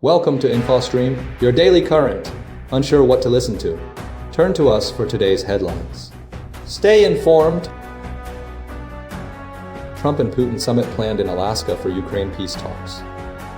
Welcome to InfoStream, your daily current. Unsure what to listen to? Turn to us for today's headlines. Stay informed. Trump and Putin summit planned in Alaska for Ukraine peace talks.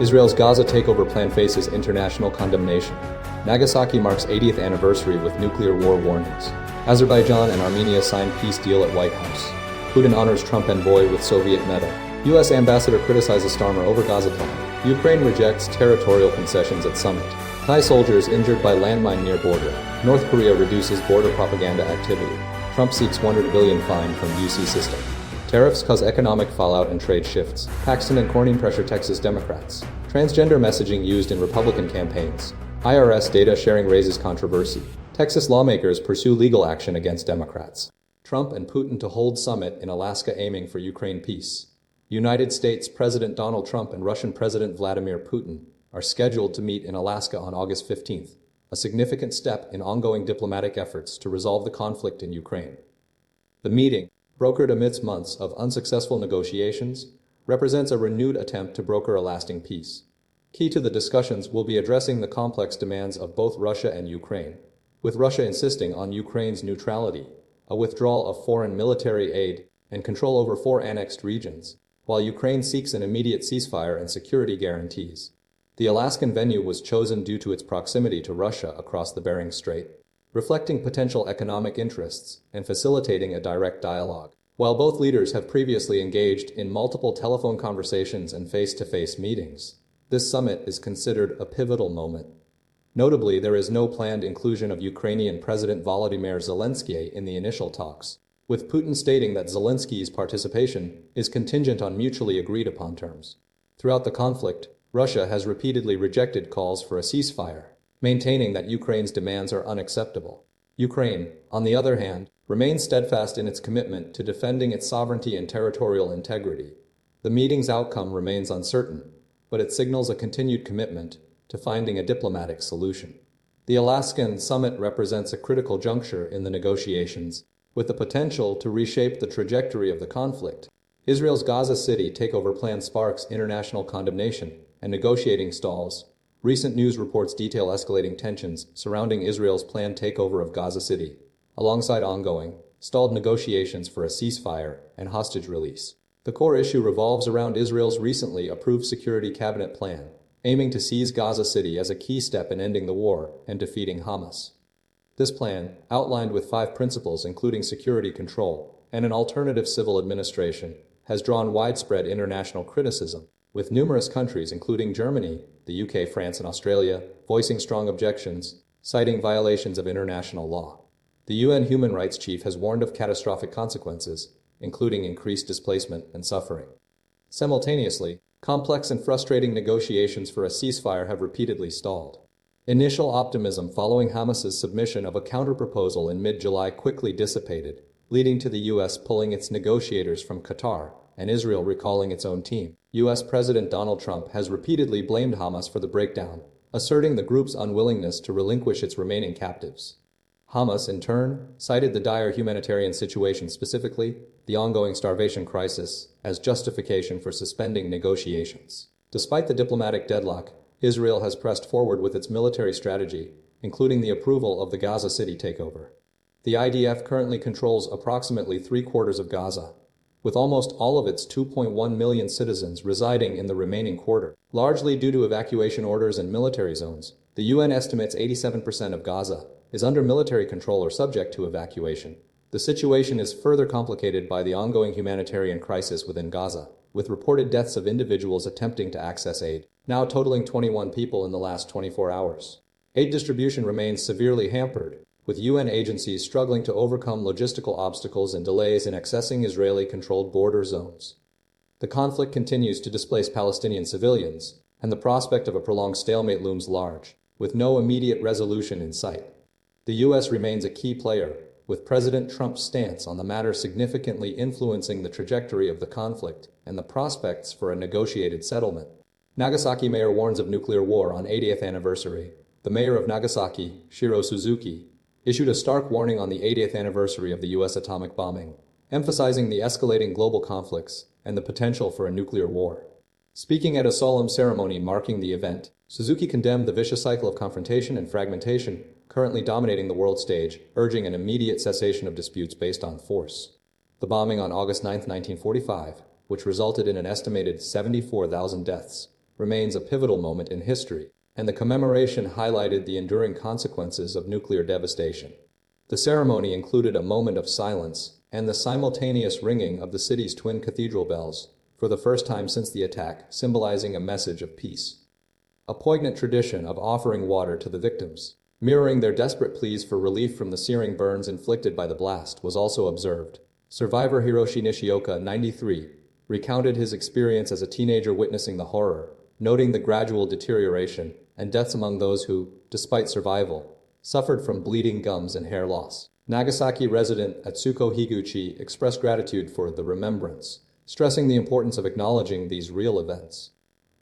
Israel's Gaza takeover plan faces international condemnation. Nagasaki marks 80th anniversary with nuclear war warnings. Azerbaijan and Armenia signed peace deal at White House. Putin honors Trump envoy with Soviet medal. U.S. ambassador criticizes Starmer over Gaza plan. Ukraine rejects territorial concessions at summit. Thai soldiers injured by landmine near border. North Korea reduces border propaganda activity. Trump seeks $100 billion fine from UC system. Tariffs cause economic fallout and trade shifts. Paxton and Cornyn pressure Texas Democrats. Transgender messaging used in Republican campaigns. IRS data sharing raises controversy. Texas lawmakers pursue legal action against Democrats. Trump and Putin to hold summit in Alaska aiming for Ukraine peace. United States President Donald Trump and Russian President Vladimir Putin are scheduled to meet in Alaska on August 15th, a significant step in ongoing diplomatic efforts to resolve the conflict in Ukraine. The meeting, brokered amidst months of unsuccessful negotiations, represents a renewed attempt to broker a lasting peace. Key to the discussions will be addressing the complex demands of both Russia and Ukraine, with Russia insisting on Ukraine's neutrality, a withdrawal of foreign military aid, and control over 4 annexed regions, while Ukraine seeks an immediate ceasefire and security guarantees. The Alaskan venue was chosen due to its proximity to Russia across the Bering Strait, reflecting potential economic interests and facilitating a direct dialogue. While both leaders have previously engaged in multiple telephone conversations and face-to-face meetings, this summit is considered a pivotal moment. Notably, there is no planned inclusion of Ukrainian President Volodymyr Zelensky in the initial talks, with Putin stating that Zelensky's participation is contingent on mutually agreed upon terms. Throughout the conflict, Russia has repeatedly rejected calls for a ceasefire, maintaining that Ukraine's demands are unacceptable. Ukraine, on the other hand, remains steadfast in its commitment to defending its sovereignty and territorial integrity. The meeting's outcome remains uncertain, but it signals a continued commitment to finding a diplomatic solution. The Alaskan summit represents a critical juncture in the negotiations, with the potential to reshape the trajectory of the conflict. Israel's Gaza City takeover plan sparks international condemnation and negotiating stalls. Recent news reports detail escalating tensions surrounding Israel's planned takeover of Gaza City, alongside ongoing, stalled negotiations for a ceasefire and hostage release. The core issue revolves around Israel's recently approved Security Cabinet plan, aiming to seize Gaza City as a key step in ending the war and defeating Hamas. This plan, outlined with 5 principles including security control and an alternative civil administration, has drawn widespread international criticism, with numerous countries including Germany, the UK, France, and Australia voicing strong objections, citing violations of international law. The UN Human Rights Chief has warned of catastrophic consequences, including increased displacement and suffering. Simultaneously, complex and frustrating negotiations for a ceasefire have repeatedly stalled. Initial optimism following Hamas's submission of a counterproposal in mid-July quickly dissipated, leading to the U.S. pulling its negotiators from Qatar and Israel recalling its own team. U.S. President Donald Trump has repeatedly blamed Hamas for the breakdown, asserting the group's unwillingness to relinquish its remaining captives. Hamas, in turn, cited the dire humanitarian situation, specifically the ongoing starvation crisis, as justification for suspending negotiations. Despite the diplomatic deadlock, Israel has pressed forward with its military strategy, including the approval of the Gaza City takeover. The IDF currently controls approximately 3/4 of Gaza, with almost all of its 2.1 million citizens residing in the remaining quarter. Largely due to evacuation orders and military zones, the UN estimates 87% of Gaza is under military control or subject to evacuation. The situation is further complicated by the ongoing humanitarian crisis within Gaza, with reported deaths of individuals attempting to access aid, now totaling 21 people in the last 24 hours. Aid distribution remains severely hampered, with UN agencies struggling to overcome logistical obstacles and delays in accessing Israeli-controlled border zones. The conflict continues to displace Palestinian civilians, and the prospect of a prolonged stalemate looms large, with no immediate resolution in sight. The U.S. remains a key player, with President Trump's stance on the matter significantly influencing the trajectory of the conflict and the prospects for a negotiated settlement. Nagasaki mayor warns of nuclear war on 80th anniversary. The mayor of Nagasaki, Shiro Suzuki, issued a stark warning on the 80th anniversary of the U.S. atomic bombing, emphasizing the escalating global conflicts and the potential for a nuclear war. Speaking at a solemn ceremony marking the event, Suzuki condemned the vicious cycle of confrontation and fragmentation currently dominating the world stage, urging an immediate cessation of disputes based on force. The bombing on August 9, 1945, which resulted in an estimated 74,000 deaths, remains a pivotal moment in history, and the commemoration highlighted the enduring consequences of nuclear devastation. The ceremony included a moment of silence and the simultaneous ringing of the city's twin cathedral bells, for the first time since the attack, symbolizing a message of peace. A poignant tradition of offering water to the victims, mirroring their desperate pleas for relief from the searing burns inflicted by the blast, was also observed. Survivor Hiroshi Nishioka, 93, recounted his experience as a teenager witnessing the horror, noting the gradual deterioration and deaths among those who, despite survival, suffered from bleeding gums and hair loss. Nagasaki resident Atsuko Higuchi expressed gratitude for the remembrance, stressing the importance of acknowledging these real events.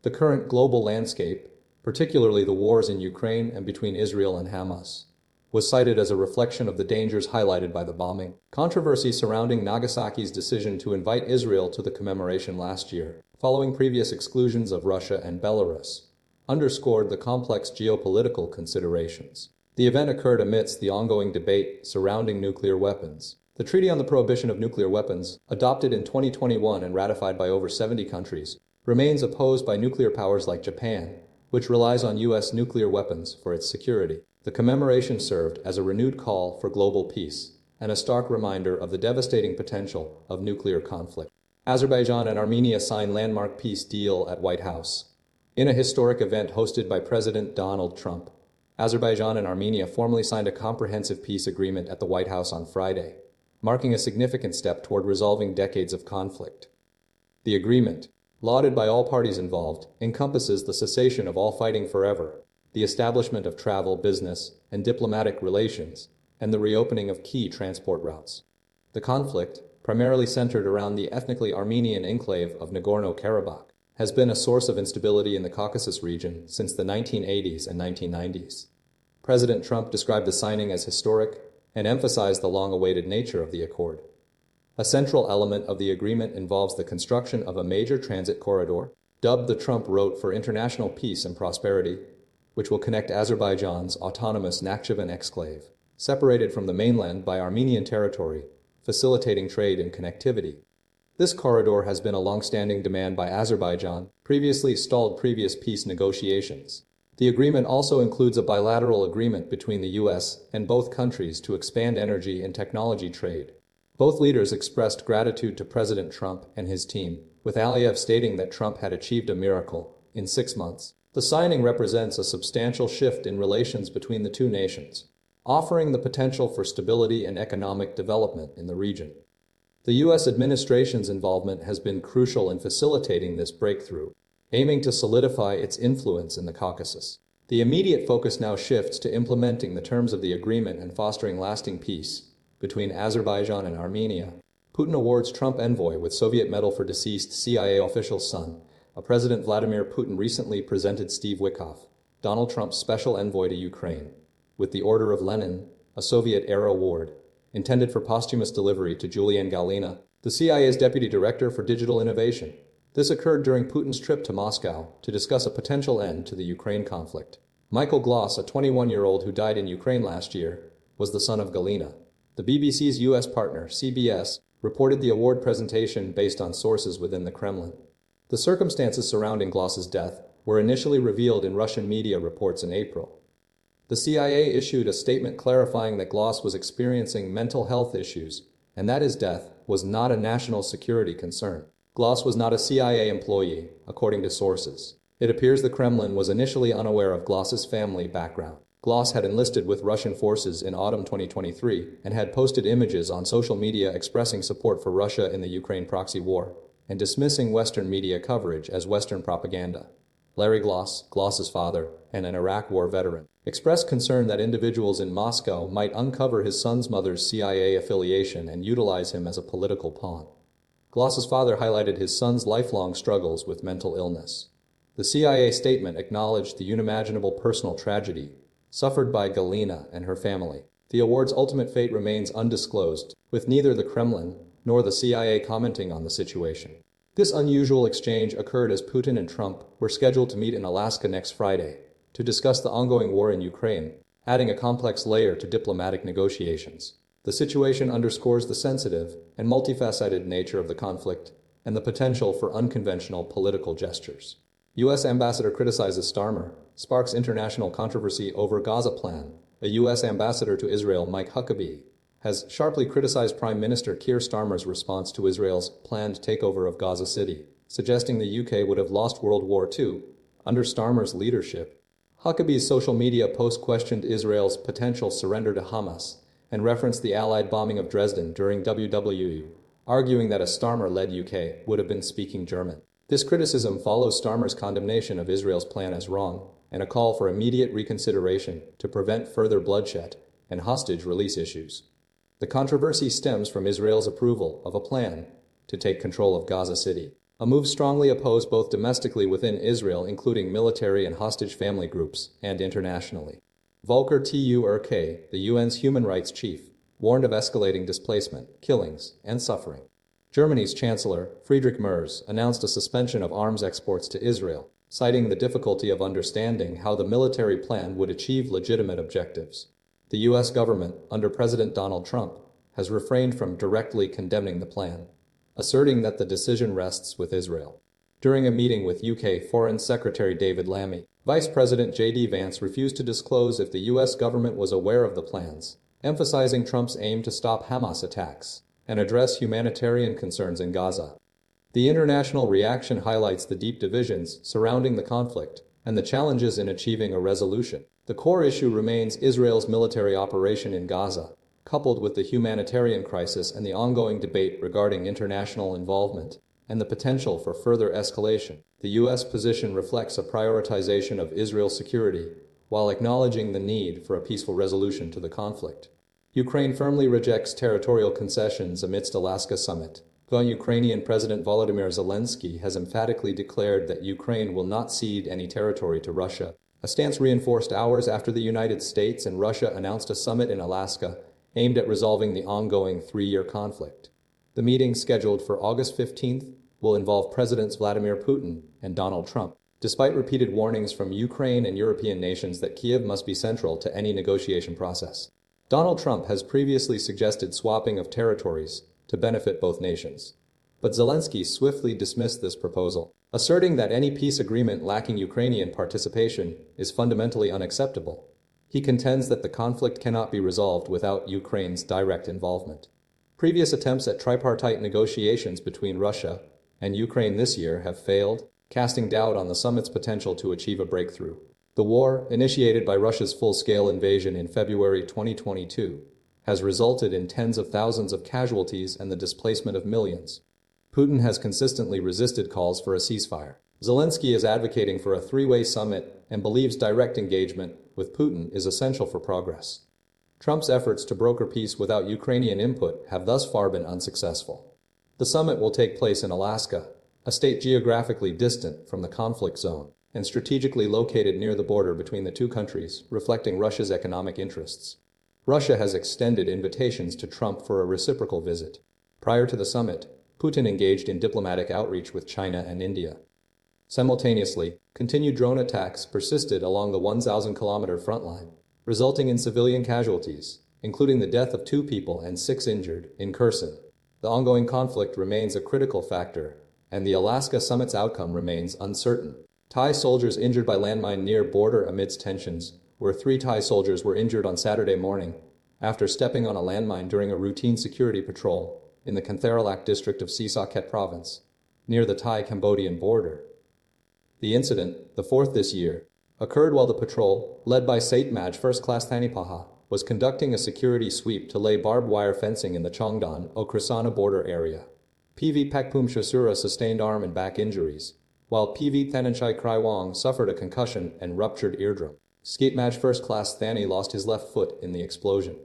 The current global landscape, particularly the wars in Ukraine and between Israel and Hamas, was cited as a reflection of the dangers highlighted by the bombing. Controversy surrounding Nagasaki's decision to invite Israel to the commemoration last year, following previous exclusions of Russia and Belarus, underscored the complex geopolitical considerations. The event occurred amidst the ongoing debate surrounding nuclear weapons. The Treaty on the Prohibition of Nuclear Weapons, adopted in 2021 and ratified by over 70 countries, remains opposed by nuclear powers like Japan, which relies on U.S. nuclear weapons for its security. The commemoration served as a renewed call for global peace and a stark reminder of the devastating potential of nuclear conflict. Azerbaijan and Armenia signed landmark peace deal at White House. In a historic event hosted by President Donald Trump, Azerbaijan and Armenia formally signed a comprehensive peace agreement at the White House on Friday, marking a significant step toward resolving decades of conflict. The agreement, lauded by all parties involved, encompasses the cessation of all fighting forever, the establishment of travel, business, and diplomatic relations, and the reopening of key transport routes. The conflict, primarily centered around the ethnically Armenian enclave of Nagorno-Karabakh, has been a source of instability in the Caucasus region since the 1980s and 1990s. President Trump described the signing as historic and emphasized the long-awaited nature of the accord. A central element of the agreement involves the construction of a major transit corridor, dubbed the Trump Route for International Peace and Prosperity, which will connect Azerbaijan's autonomous Nakhchivan exclave, separated from the mainland by Armenian territory, facilitating trade and connectivity. This corridor has been a long-standing demand by Azerbaijan, previously stalled previous peace negotiations. The agreement also includes a bilateral agreement between the U.S. and both countries to expand energy and technology trade. Both leaders expressed gratitude to President Trump and his team, with Aliyev stating that Trump had achieved a miracle in 6 months. The signing represents a substantial shift in relations between the two nations, offering the potential for stability and economic development in the region. The U.S. administration's involvement has been crucial in facilitating this breakthrough, aiming to solidify its influence in the Caucasus. The immediate focus now shifts to implementing the terms of the agreement and fostering lasting peace between Azerbaijan and Armenia. Putin awards Trump Envoy with Soviet Medal for deceased CIA official's son. President Vladimir Putin recently presented Steve Witkoff, Donald Trump's special envoy to Ukraine, with the Order of Lenin, a Soviet-era award, intended for posthumous delivery to Julian Galina, the CIA's deputy director for digital innovation. This occurred during Putin's trip to Moscow to discuss a potential end to the Ukraine conflict. Michael Gloss, a 21-year-old who died in Ukraine last year, was the son of Galina. The BBC's U.S. partner, CBS, reported the award presentation based on sources within the Kremlin. The circumstances surrounding Gloss's death were initially revealed in Russian media reports in April. The CIA issued a statement clarifying that Gloss was experiencing mental health issues and that his death was not a national security concern. Gloss was not a CIA employee, according to sources. It appears the Kremlin was initially unaware of Gloss's family background. Gloss had enlisted with Russian forces in autumn 2023 and had posted images on social media expressing support for Russia in the Ukraine proxy war and dismissing Western media coverage as Western propaganda. Larry Gloss, Gloss's father, and an Iraq War veteran, expressed concern that individuals in Moscow might uncover his son's mother's CIA affiliation and utilize him as a political pawn. Gloss's father highlighted his son's lifelong struggles with mental illness. The CIA statement acknowledged the unimaginable personal tragedy suffered by Galina and her family. The award's ultimate fate remains undisclosed, with neither the Kremlin nor the CIA commenting on the situation. This unusual exchange occurred as Putin and Trump were scheduled to meet in Alaska next Friday to discuss the ongoing war in Ukraine, adding a complex layer to diplomatic negotiations. The situation underscores the sensitive and multifaceted nature of the conflict and the potential for unconventional political gestures. U.S. ambassador criticizes Starmer, sparks international controversy over Gaza plan. A U.S. ambassador to Israel, Mike Huckabee, has sharply criticized Prime Minister Keir Starmer's response to Israel's planned takeover of Gaza City, suggesting the UK would have lost World War II under Starmer's leadership. Huckabee's social media post questioned Israel's potential surrender to Hamas and referenced the Allied bombing of Dresden during WWU, arguing that a Starmer-led UK would have been speaking German. This criticism follows Starmer's condemnation of Israel's plan as wrong and a call for immediate reconsideration to prevent further bloodshed and hostage release issues. The controversy stems from Israel's approval of a plan to take control of Gaza City, a move strongly opposed both domestically within Israel, including military and hostage family groups, and internationally. Volker Turk, the UN's human rights chief, warned of escalating displacement, killings, and suffering. Germany's Chancellor, Friedrich Merz, announced a suspension of arms exports to Israel, citing the difficulty of understanding how the military plan would achieve legitimate objectives. The U.S. government, under President Donald Trump, has refrained from directly condemning the plan, asserting that the decision rests with Israel. During a meeting with UK Foreign Secretary David Lammy, Vice President J.D. Vance refused to disclose if the U.S. government was aware of the plans, emphasizing Trump's aim to stop Hamas attacks and address humanitarian concerns in Gaza. The international reaction highlights the deep divisions surrounding the conflict and the challenges in achieving a resolution. The core issue remains Israel's military operation in Gaza, coupled with the humanitarian crisis and the ongoing debate regarding international involvement and the potential for further escalation. The U.S. position reflects a prioritization of Israel's security while acknowledging the need for a peaceful resolution to the conflict. Ukraine firmly rejects territorial concessions amidst Alaska summit. The Ukrainian President Volodymyr Zelensky has emphatically declared that Ukraine will not cede any territory to Russia, a stance reinforced hours after the United States and Russia announced a summit in Alaska aimed at resolving the ongoing three-year conflict. The meeting, scheduled for August 15th, will involve Presidents Vladimir Putin and Donald Trump. Despite repeated warnings from Ukraine and European nations that Kiev must be central to any negotiation process, Donald Trump has previously suggested swapping of territories to benefit both nations. But Zelensky swiftly dismissed this proposal, asserting that any peace agreement lacking Ukrainian participation is fundamentally unacceptable. He contends that the conflict cannot be resolved without Ukraine's direct involvement. Previous attempts at tripartite negotiations between Russia and Ukraine this year have failed, casting doubt on the summit's potential to achieve a breakthrough. The war, initiated by Russia's full-scale invasion in February 2022, has resulted in tens of thousands of casualties and the displacement of millions. Putin has consistently resisted calls for a ceasefire. Zelensky is advocating for a three-way summit and believes direct engagement with Putin is essential for progress. Trump's efforts to broker peace without Ukrainian input have thus far been unsuccessful. The summit will take place in Alaska, a state geographically distant from the conflict zone and strategically located near the border between the two countries, reflecting Russia's economic interests. Russia has extended invitations to Trump for a reciprocal visit. Prior to the summit, Putin engaged in diplomatic outreach with China and India. Simultaneously, continued drone attacks persisted along the 1,000-kilometer front line, resulting in civilian casualties, including the death of 2 people and 6 injured in Kherson. The ongoing conflict remains a critical factor, and the Alaska summit's outcome remains uncertain. Thai soldiers injured by landmine near border amidst tensions, where 3 Thai soldiers were injured on Saturday morning after stepping on a landmine during a routine security patrol in the Concessions district of Sisaket province, near the Thai-Cambodian border. The incident, the 4th this year, occurred while the patrol, led by Saitmaj First Class Thanipaha, was conducting a security sweep to lay barbed wire fencing in the Chongdon-Okrisana border area. PV Pakpum Shasura sustained arm and back injuries, while PV Thananchai Kraiwang suffered a concussion and ruptured eardrum. Skatemaj First Class Thani lost his left foot in the explosion.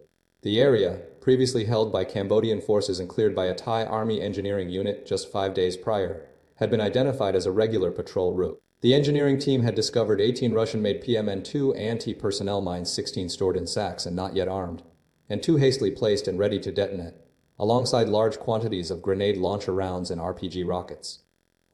The area, previously held by Cambodian forces and cleared by a Thai Army engineering unit just 5 days prior, had been identified as a regular patrol route. The engineering team had discovered 18 Russian-made PMN-2 anti-personnel mines, 16 stored in sacks and not yet armed, and 2 hastily placed and ready to detonate, alongside large quantities of grenade launcher rounds and RPG rockets.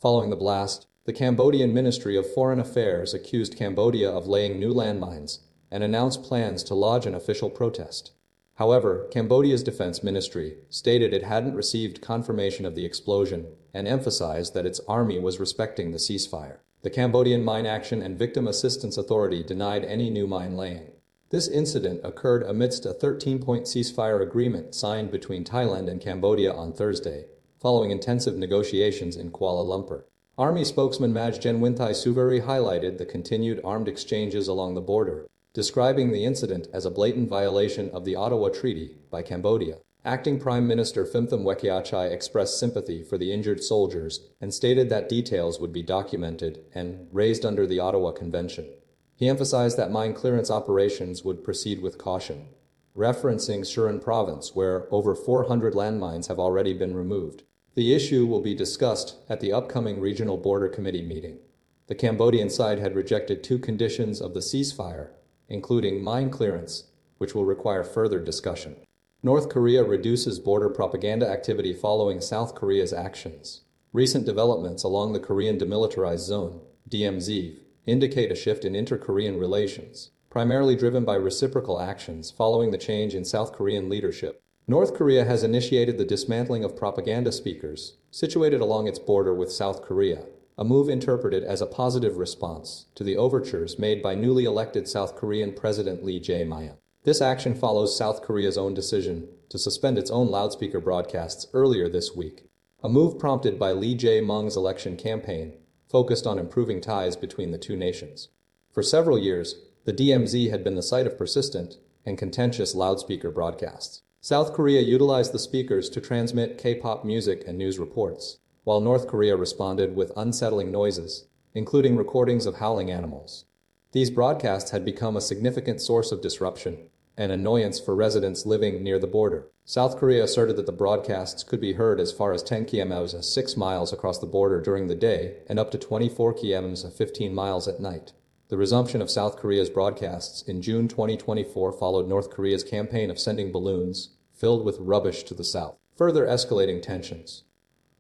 Following the blast, the Cambodian Ministry of Foreign Affairs accused Cambodia of laying new landmines and announced plans to lodge an official protest. However, Cambodia's defense ministry stated it hadn't received confirmation of the explosion and emphasized that its army was respecting the ceasefire. The Cambodian Mine Action and Victim Assistance Authority denied any new mine laying. This incident occurred amidst a 13-point ceasefire agreement signed between Thailand and Cambodia on Thursday, following intensive negotiations in Kuala Lumpur. Army spokesman Maj Gen Winthai Suveri highlighted the continued armed exchanges along the border, describing the incident as a blatant violation of the Ottawa Treaty by Cambodia. Acting Prime Minister Phimtham Wechayachai expressed sympathy for the injured soldiers and stated that details would be documented and raised under the Ottawa Convention. He emphasized that mine clearance operations would proceed with caution, referencing Surin Province, where over 400 landmines have already been removed. The issue will be discussed at the upcoming Regional Border Committee meeting. The Cambodian side had rejected 2 conditions of the ceasefire, including mine clearance, which will require further discussion. North Korea reduces border propaganda activity following South Korea's actions. Recent developments along the Korean Demilitarized Zone, DMZ, indicate a shift in inter-Korean relations, primarily driven by reciprocal actions following the change in South Korean leadership. North Korea has initiated the dismantling of propaganda speakers situated along its border with South Korea, a move interpreted as a positive response to the overtures made by newly elected South Korean President Lee Jae-myung. This action follows South Korea's own decision to suspend its own loudspeaker broadcasts earlier this week, a move prompted by Lee Jae-myung's election campaign focused on improving ties between the two nations. For several years, the DMZ had been the site of persistent and contentious loudspeaker broadcasts. South Korea utilized the speakers to transmit K-pop music and news reports, while North Korea responded with unsettling noises, including recordings of howling animals. These broadcasts had become a significant source of disruption and annoyance for residents living near the border. South Korea asserted that the broadcasts could be heard as far as 10 km 6 miles across the border during the day and up to 24 km 15 miles at night. The resumption of South Korea's broadcasts in June 2024 followed North Korea's campaign of sending balloons filled with rubbish to the south, further escalating tensions.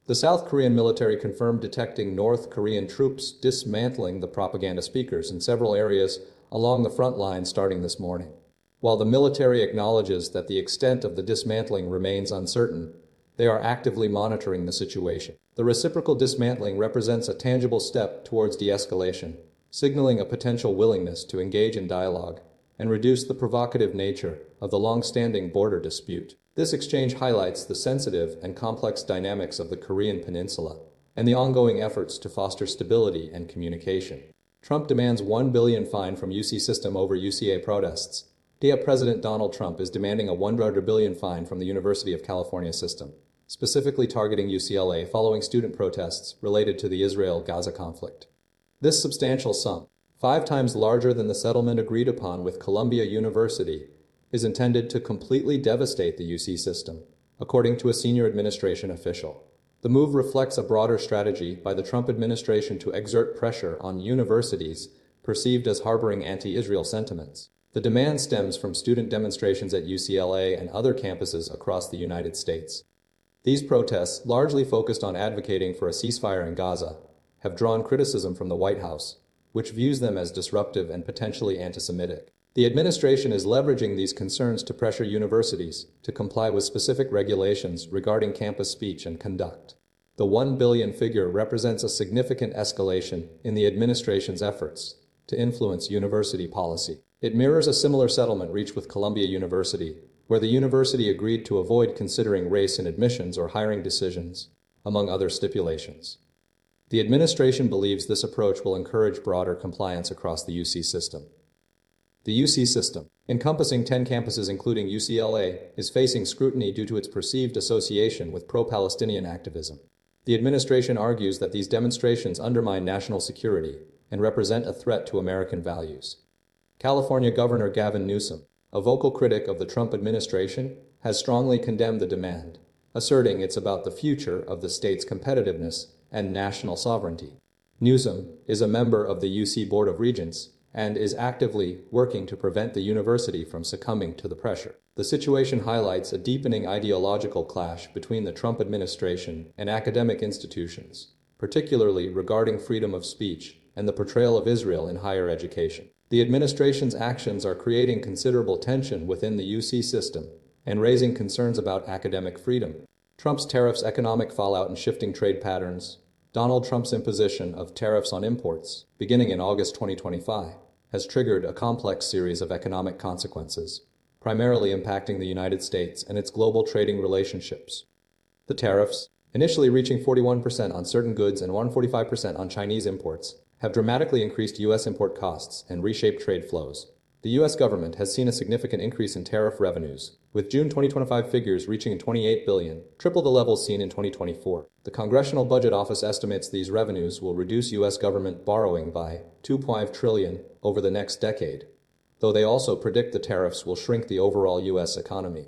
The South Korean military confirmed detecting North Korean troops dismantling the propaganda speakers in several areas along the front line starting this morning. While the military acknowledges that the extent of the dismantling remains uncertain, they are actively monitoring the situation. The reciprocal dismantling represents a tangible step towards de-escalation, signaling a potential willingness to engage in dialogue and reduce the provocative nature of the long-standing border dispute. This exchange highlights the sensitive and complex dynamics of the Korean Peninsula and the ongoing efforts to foster stability and communication. Trump demands $1 billion fine from UC system over UCA protests. President Donald Trump is demanding a $100 billion fine from the University of California system, specifically targeting UCLA following student protests related to the Israel-Gaza conflict. This substantial sum, 5 times larger than the settlement agreed upon with Columbia University, is intended to completely devastate the UC system, according to a senior administration official. The move reflects a broader strategy by the Trump administration to exert pressure on universities perceived as harboring anti-Israel sentiments. The demand stems from student demonstrations at UCLA and other campuses across the United States. These protests, largely focused on advocating for a ceasefire in Gaza, have drawn criticism from the White House, which views them as disruptive and potentially anti-Semitic. The administration is leveraging these concerns to pressure universities to comply with specific regulations regarding campus speech and conduct. The $1 billion figure represents a significant escalation in the administration's efforts to influence university policy. It mirrors a similar settlement reached with Columbia University, where the university agreed to avoid considering race in admissions or hiring decisions, among other stipulations. The administration believes this approach will encourage broader compliance across the UC system. The UC system, encompassing 10 campuses including UCLA, is facing scrutiny due to its perceived association with pro-Palestinian activism. The administration argues that these demonstrations undermine national security and represent a threat to American values. California Governor Gavin Newsom, a vocal critic of the Trump administration, has strongly condemned the demand, asserting it's about the future of the state's competitiveness and national sovereignty. Newsom is a member of the UC Board of Regents and is actively working to prevent the university from succumbing to the pressure. The situation highlights a deepening ideological clash between the Trump administration and academic institutions, particularly regarding freedom of speech and the portrayal of Israel in higher education. The administration's actions are creating considerable tension within the UC system and raising concerns about academic freedom. Trump's tariffs, economic fallout, and shifting trade patterns. Donald Trump's imposition of tariffs on imports, beginning in August 2025, has triggered a complex series of economic consequences, primarily impacting the United States and its global trading relationships. The tariffs, initially reaching 41% on certain goods and 145% on Chinese imports, have dramatically increased U.S. import costs and reshaped trade flows. The U.S. government has seen a significant increase in tariff revenues, with June 2025 figures reaching $28 billion, triple the levels seen in 2024. The Congressional Budget Office estimates these revenues will reduce U.S. government borrowing by $2.5 trillion over the next decade, though they also predict the tariffs will shrink the overall U.S. economy.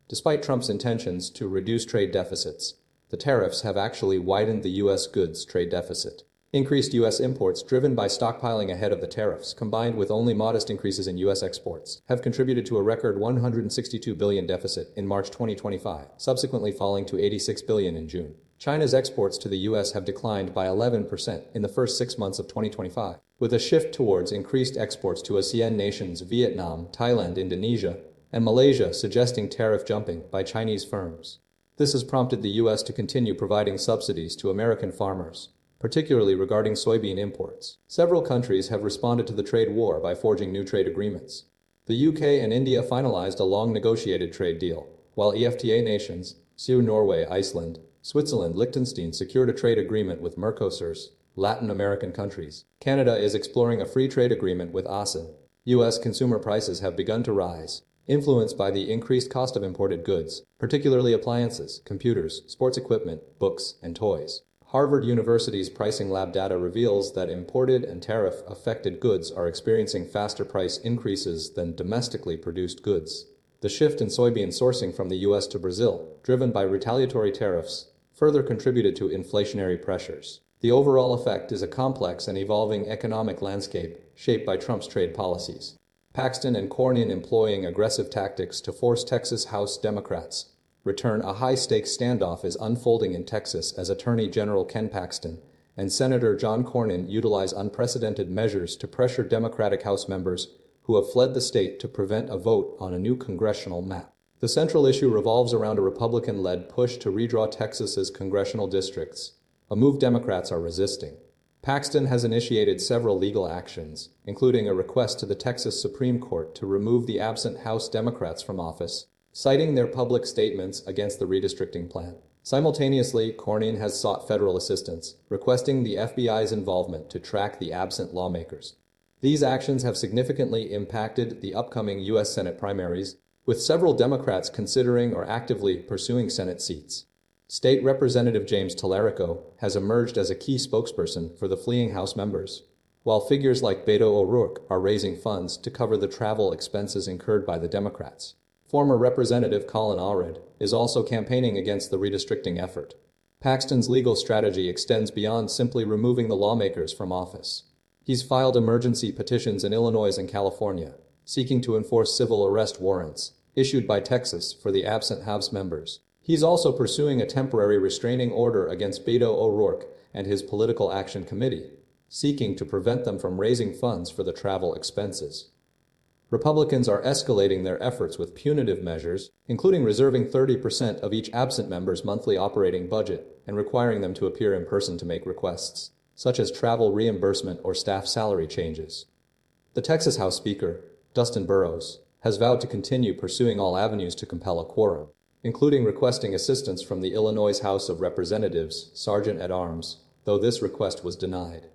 Despite Trump's intentions to reduce trade deficits, the tariffs have actually widened the U.S. goods trade deficit. Increased U.S. imports driven by stockpiling ahead of the tariffs, combined with only modest increases in U.S. exports, have contributed to a record $162 billion deficit in March 2025, subsequently falling to $86 billion in June. China's exports to the U.S. have declined by 11% in the first 6 months of 2025, with a shift towards increased exports to ASEAN nations Vietnam, Thailand, Indonesia, and Malaysia suggesting tariff jumping by Chinese firms. This has prompted the U.S. to continue providing subsidies to American farmers, particularly regarding soybean imports. Several countries have responded to the trade war by forging new trade agreements. The UK and India finalized a long-negotiated trade deal, while EFTA nations, SEU, Norway, Iceland, Switzerland, Liechtenstein secured a trade agreement with Mercosur's Latin American countries. Canada is exploring a free trade agreement with ASEAN. U.S. consumer prices have begun to rise, influenced by the increased cost of imported goods, particularly appliances, computers, sports equipment, books, and toys. Harvard University's pricing lab data reveals that imported and tariff-affected goods are experiencing faster price increases than domestically produced goods. The shift in soybean sourcing from the U.S. to Brazil, driven by retaliatory tariffs, further contributed to inflationary pressures. The overall effect is a complex and evolving economic landscape shaped by Trump's trade policies. Paxton and Cornyn employing aggressive tactics to force Texas House Democrats return. A high-stakes standoff is unfolding in Texas as Attorney General Ken Paxton and Senator John Cornyn utilize unprecedented measures to pressure Democratic House members who have fled the state to prevent a vote on a new congressional map. The central issue revolves around a Republican-led push to redraw Texas's congressional districts, a move Democrats are resisting. Paxton has initiated several legal actions, including a request to the Texas Supreme Court to remove the absent House Democrats from office, citing their public statements against the redistricting plan. Simultaneously, Cornyn has sought federal assistance, requesting the FBI's involvement to track the absent lawmakers. These actions have significantly impacted the upcoming U.S. Senate primaries, with several Democrats considering or actively pursuing Senate seats. State Representative James Tallarico has emerged as a key spokesperson for the fleeing House members, while figures like Beto O'Rourke are raising funds to cover the travel expenses incurred by the Democrats. Former Representative Colin Allred is also campaigning against the redistricting effort. Paxton's legal strategy extends beyond simply removing the lawmakers from office. He's filed emergency petitions in Illinois and California, seeking to enforce civil arrest warrants issued by Texas for the absent House members. He's also pursuing a temporary restraining order against Beto O'Rourke and his Political Action Committee, seeking to prevent them from raising funds for the travel expenses. Republicans are escalating their efforts with punitive measures, including reserving 30% of each absent member's monthly operating budget and requiring them to appear in person to make requests, such as travel reimbursement or staff salary changes. The Texas House Speaker, Dustin Burrows, has vowed to continue pursuing all avenues to compel a quorum, including requesting assistance from the Illinois House of Representatives, Sergeant at Arms, though this request was denied.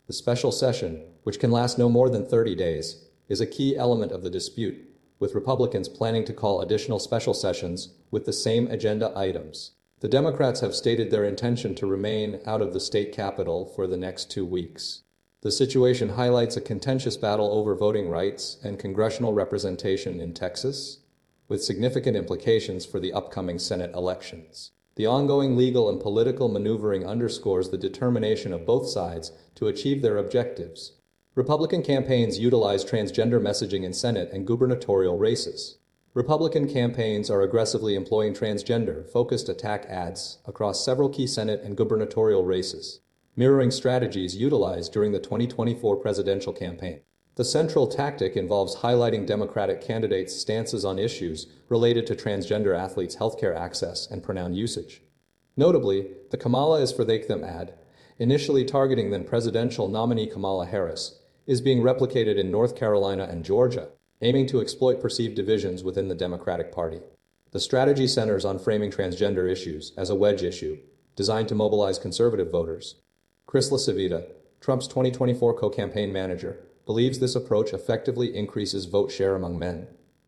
The special session, which can last no more than 30 days, is a key element of the dispute, with Republicans planning to call additional special sessions with the same agenda items. The Democrats have stated their intention to remain out of the state capitol for the next 2 weeks. The situation highlights a contentious battle over voting rights and congressional representation in Texas, with significant implications for the upcoming Senate elections. The ongoing legal and political maneuvering underscores the determination of both sides to achieve their objectives. Republican campaigns utilize transgender messaging in Senate and gubernatorial races. Republican campaigns are aggressively employing transgender-focused attack ads across several key Senate and gubernatorial races. mirroring strategies utilized during the 2024 presidential campaign. The central tactic involves highlighting Democratic candidates' stances on issues related to transgender athletes' healthcare access and pronoun usage. Notably, the Kamala is for them ad, initially targeting then presidential nominee Kamala Harris, is being replicated in North Carolina and Georgia, aiming to exploit perceived divisions within the Democratic Party. The strategy centers on framing transgender issues as a wedge issue, designed to mobilize conservative voters. Chris LaCivita, Trump's 2024 co-campaign manager, believes this approach effectively increases vote share among men,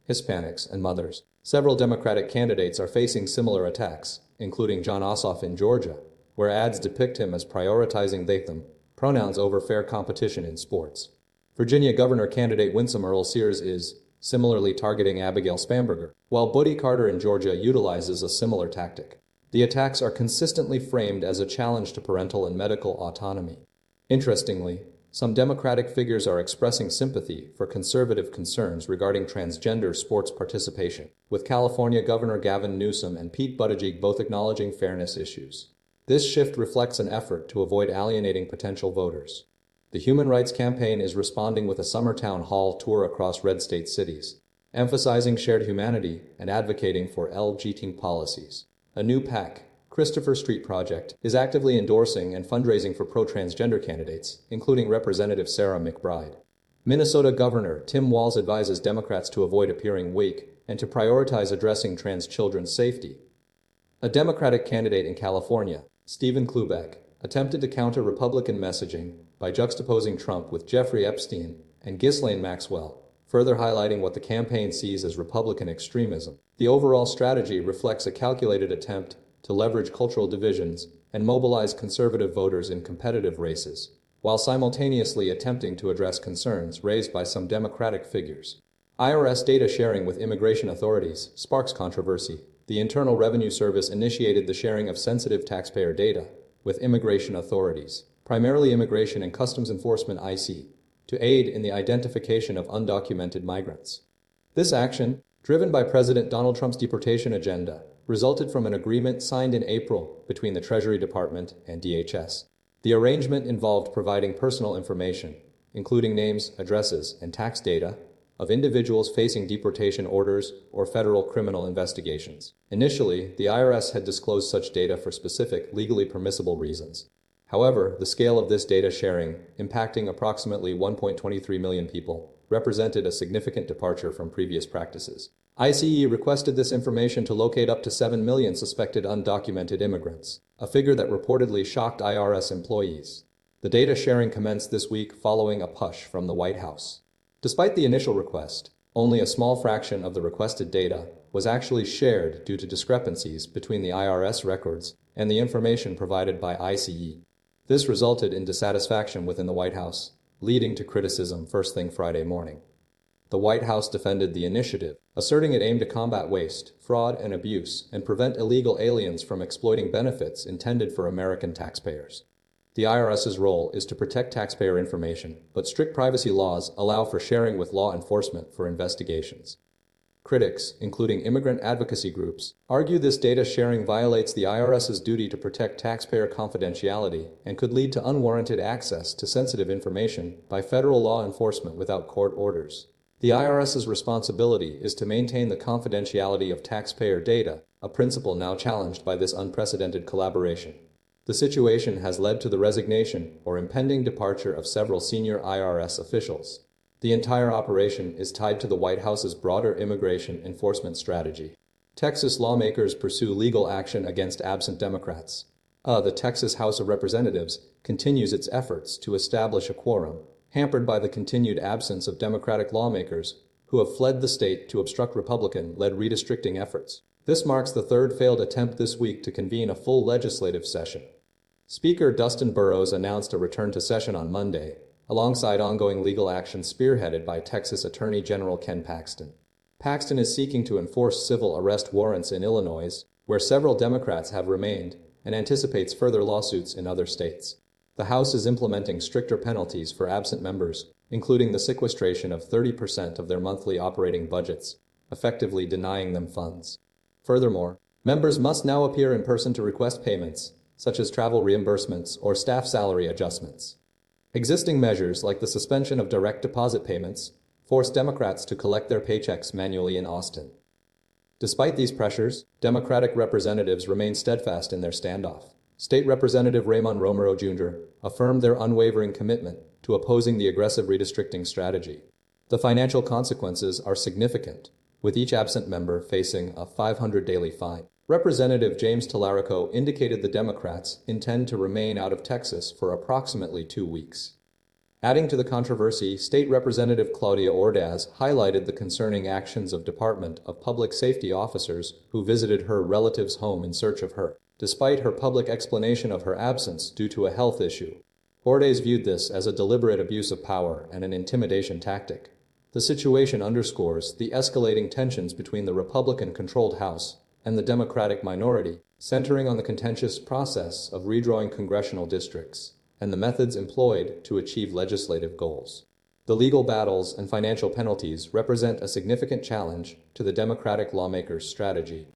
Hispanics, and mothers. Several Democratic candidates are facing similar attacks, including Jon Ossoff in Georgia, where ads depict him as prioritizing they/them pronouns over fair competition in sports. Virginia Governor candidate Winsome Earl Sears is similarly targeting Abigail Spanberger, while Buddy Carter in Georgia utilizes a similar tactic. The attacks are consistently framed as a challenge to parental and medical autonomy. Interestingly, some Democratic figures are expressing sympathy for conservative concerns regarding transgender sports participation, with California Governor Gavin Newsom and Pete Buttigieg both acknowledging fairness issues. This shift reflects an effort to avoid alienating potential voters. The Human Rights Campaign is responding with a summer town hall tour across red state cities, emphasizing shared humanity and advocating for LGBT policies. A new PAC, Christopher Street Project, is actively endorsing and fundraising for pro-transgender candidates, including Representative Sarah McBride. Minnesota Governor Tim Walz advises Democrats to avoid appearing weak and to prioritize addressing trans children's safety. A Democratic candidate in California, Stephen Klubeck, attempted to counter Republican messaging by juxtaposing Trump with Jeffrey Epstein and Ghislaine Maxwell, further highlighting what the campaign sees as Republican extremism. The overall strategy reflects a calculated attempt to leverage cultural divisions and mobilize conservative voters in competitive races, while simultaneously attempting to address concerns raised by some Democratic figures. IRS data sharing with immigration authorities sparks controversy. The Internal Revenue Service initiated the sharing of sensitive taxpayer data with immigration authorities, primarily Immigration and Customs Enforcement (ICE), to aid in the identification of undocumented migrants. This action, driven by President Donald Trump's deportation agenda, resulted from an agreement signed in April between the Treasury Department and DHS. The arrangement involved providing personal information, including names, addresses, and tax data, of individuals facing deportation orders or federal criminal investigations. Initially, the IRS had disclosed such data for specific, legally permissible reasons. However, the scale of this data sharing, impacting approximately 1.23 million people, represented a significant departure from previous practices. ICE requested this information to locate up to 7 million suspected undocumented immigrants, a figure that reportedly shocked IRS employees. The data sharing commenced this week following a push from the White House. Despite the initial request, only a small fraction of the requested data was actually shared due to discrepancies between the IRS records and the information provided by ICE. This resulted in dissatisfaction within the White House, leading to criticism first thing Friday morning. The White House defended the initiative, asserting it aimed to combat waste, fraud, and abuse, and prevent illegal aliens from exploiting benefits intended for American taxpayers. The IRS's role is to protect taxpayer information, but strict privacy laws allow for sharing with law enforcement for investigations. Critics, including immigrant advocacy groups, argue this data sharing violates the IRS's duty to protect taxpayer confidentiality and could lead to unwarranted access to sensitive information by federal law enforcement without court orders. The IRS's responsibility is to maintain the confidentiality of taxpayer data, a principle now challenged by this unprecedented collaboration. The situation has led to the resignation or impending departure of several senior IRS officials. The entire operation is tied to the White House's broader immigration enforcement strategy. Texas lawmakers pursue legal action against absent Democrats. The Texas House of Representatives continues its efforts to establish a quorum, hampered by the continued absence of Democratic lawmakers who have fled the state to obstruct Republican-led redistricting efforts. This marks the third failed attempt this week to convene a full legislative session. Speaker Dustin Burrows announced a return to session on Monday, alongside ongoing legal action spearheaded by Texas Attorney General Ken Paxton. Paxton is seeking to enforce civil arrest warrants in Illinois, where several Democrats have remained, and anticipates further lawsuits in other states. The House is implementing stricter penalties for absent members, including the sequestration of 30% of their monthly operating budgets, effectively denying them funds. Furthermore, members must now appear in person to request payments, such as travel reimbursements or staff salary adjustments. Existing measures like the suspension of direct deposit payments force Democrats to collect their paychecks manually in Austin. Despite these pressures, Democratic representatives remain steadfast in their standoff. State Representative Raymond Romero Jr. affirmed their unwavering commitment to opposing the aggressive redistricting strategy. The financial consequences are significant, with each absent member facing a $500 daily fine. Representative James Tallarico indicated the Democrats intend to remain out of Texas for approximately 2 weeks. Adding to the controversy, State Representative Claudia Ordaz highlighted the concerning actions of Department of Public Safety officers who visited her relative's home in search of her, despite her public explanation of her absence due to a health issue. Ordaz viewed this as a deliberate abuse of power and an intimidation tactic. The situation underscores the escalating tensions between the Republican-controlled House and the Democratic minority, centering on the contentious process of redrawing congressional districts and the methods employed to achieve legislative goals. The legal battles and financial penalties represent a significant challenge to the Democratic lawmakers' strategy.